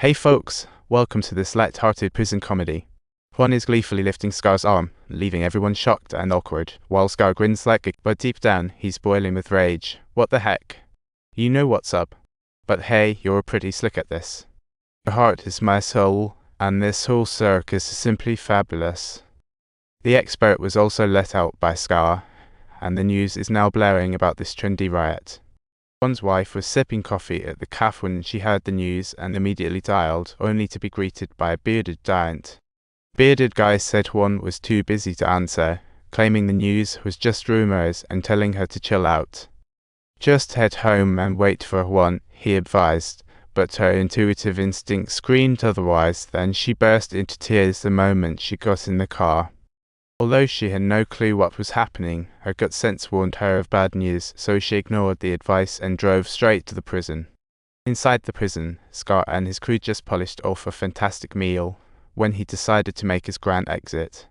Hey folks, welcome to this light-hearted prison comedy. Juan is gleefully lifting Scar's arm, leaving everyone shocked and awkward, while Scar grins slightly, but deep down, he's boiling with rage. What the heck? You know what's up. But hey, you're pretty slick at this. Your heart is my soul, and this whole circus is simply fabulous. The expert was also let out by Scar, and the news is now blaring about this trendy riot. Juan's wife was sipping coffee at the cafe when she heard the news and immediately dialed, only to be greeted by a bearded giant. The bearded guy said Juan was too busy to answer, claiming the news was just rumors and telling her to chill out. Just head home and wait for Juan, he advised, but her intuitive instinct screamed otherwise. Then she burst into tears the moment she got in the car. Although she had no clue what was happening, her gut sense warned her of bad news, so she ignored the advice and drove straight to the prison. Inside the prison, Scar and his crew just polished off a fantastic meal when he decided to make his grand exit.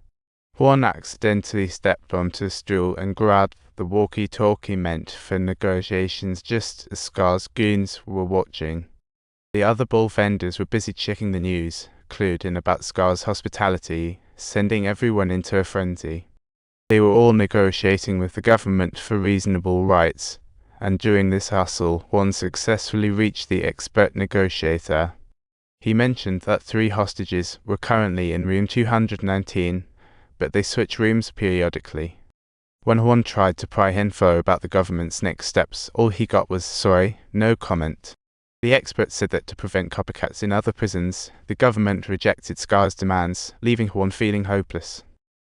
Juan accidentally stepped onto a stool and grabbed the walkie-talkie meant for negotiations just as Scar's goons were watching. The other bull vendors were busy checking the news, clued in about Scar's hospitality, sending everyone into a frenzy. They were all negotiating with the government for reasonable rights, and during this hustle, Juan successfully reached the expert negotiator. He mentioned that 3 hostages were currently in room 219, but they switch rooms periodically. When Juan tried to pry info about the government's next steps, all he got was "sorry, no comment." The expert said that to prevent copycats in other prisons, the government rejected Scar's demands, leaving Juan feeling hopeless.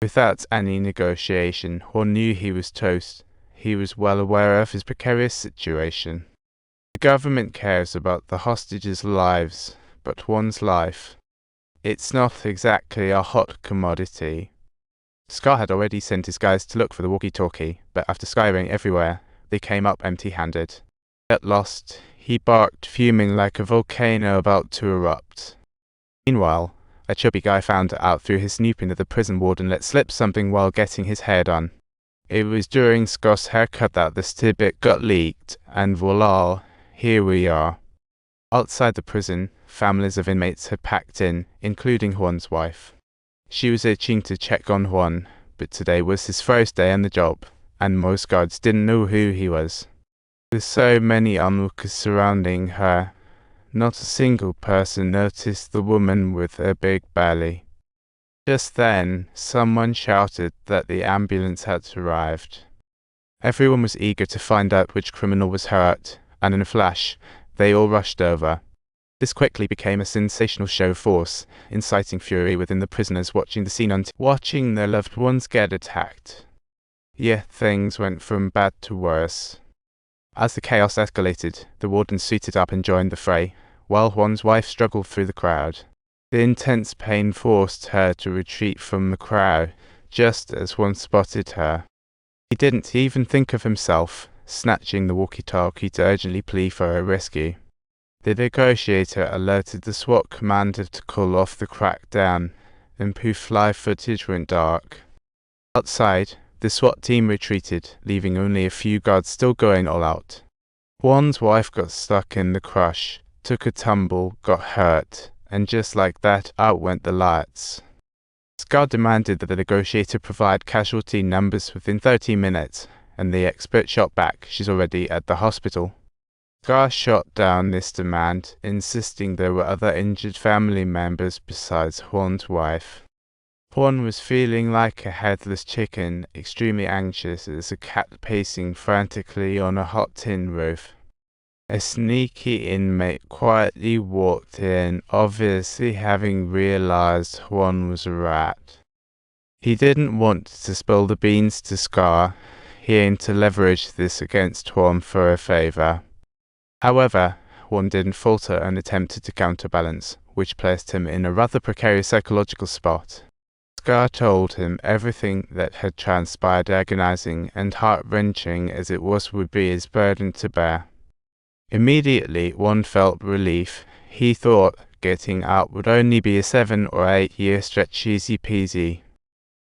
Without any negotiation, Juan knew he was toast. He was well aware of his precarious situation. The government cares about the hostages' lives, but Juan's life, it's not exactly a hot commodity. Scar had already sent his guys to look for the walkie-talkie, but after scouring everywhere, they came up empty-handed. At last, he barked, fuming like a volcano about to erupt. Meanwhile, a chubby guy found out through his snooping that the prison warden let slip something while getting his hair done. It was during Scott's haircut that the tidbit got leaked, and voila, here we are. Outside the prison, families of inmates had packed in, including Juan's wife. She was itching to check on Juan, but today was his first day on the job, and most guards didn't know who he was. With so many onlookers surrounding her, not a single person noticed the woman with a big belly. Just then, someone shouted that the ambulance had arrived. Everyone was eager to find out which criminal was hurt, and in a flash, they all rushed over. This quickly became a sensational show force, inciting fury within the prisoners watching the scene watching their loved ones get attacked. Yet things went from bad to worse. As the chaos escalated, the warden suited up and joined the fray, while Juan's wife struggled through the crowd. The intense pain forced her to retreat from the crowd, just as Juan spotted her. He didn't even think of himself, snatching the walkie-talkie to urgently plead for her rescue. The negotiator alerted the SWAT commander to call off the crackdown, and poof, live footage went dark. Outside, the SWAT team retreated, leaving only a few guards still going all out. Juan's wife got stuck in the crush, took a tumble, got hurt, and just like that, out went the lights. Scar demanded that the negotiator provide casualty numbers within 30 minutes, and the expert shot back, "She's already at the hospital." Scar shot down this demand, insisting there were other injured family members besides Juan's wife. Juan was feeling like a headless chicken, extremely anxious as a cat pacing frantically on a hot tin roof. A sneaky inmate quietly walked in, obviously having realized Juan was a rat. He didn't want to spill the beans to Scar. He aimed to leverage this against Juan for a favor. However, Juan didn't falter and attempted to counterbalance, which placed him in a rather precarious psychological spot. Scar told him everything that had transpired, agonizing and heart-wrenching as it would be his burden to bear. Immediately, Juan felt relief. He thought getting out would only be a 7 or 8 year stretch, easy peasy.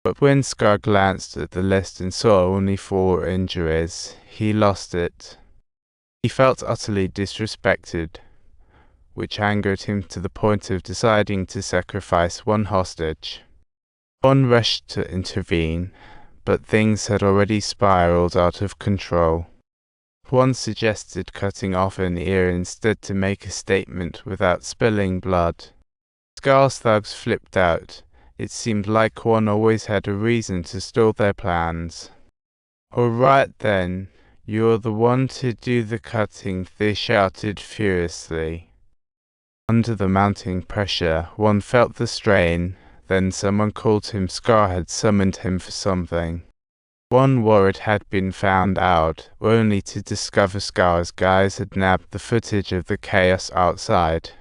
But when Scar glanced at the list and saw only 4 injuries, he lost it. He felt utterly disrespected. which angered him to the point of deciding to sacrifice one hostage. One rushed to intervene, but things had already spiraled out of control. One suggested cutting off an ear instead to make a statement without spilling blood. Scar's thugs flipped out. It seemed like one always had a reason to stall their plans. "All right then, you're the one to do the cutting," they shouted furiously. Under the mounting pressure, one felt the strain. Then someone called him. Scar had summoned him for something. One worried had been found out, only to discover Scar's guys had nabbed the footage of the chaos outside.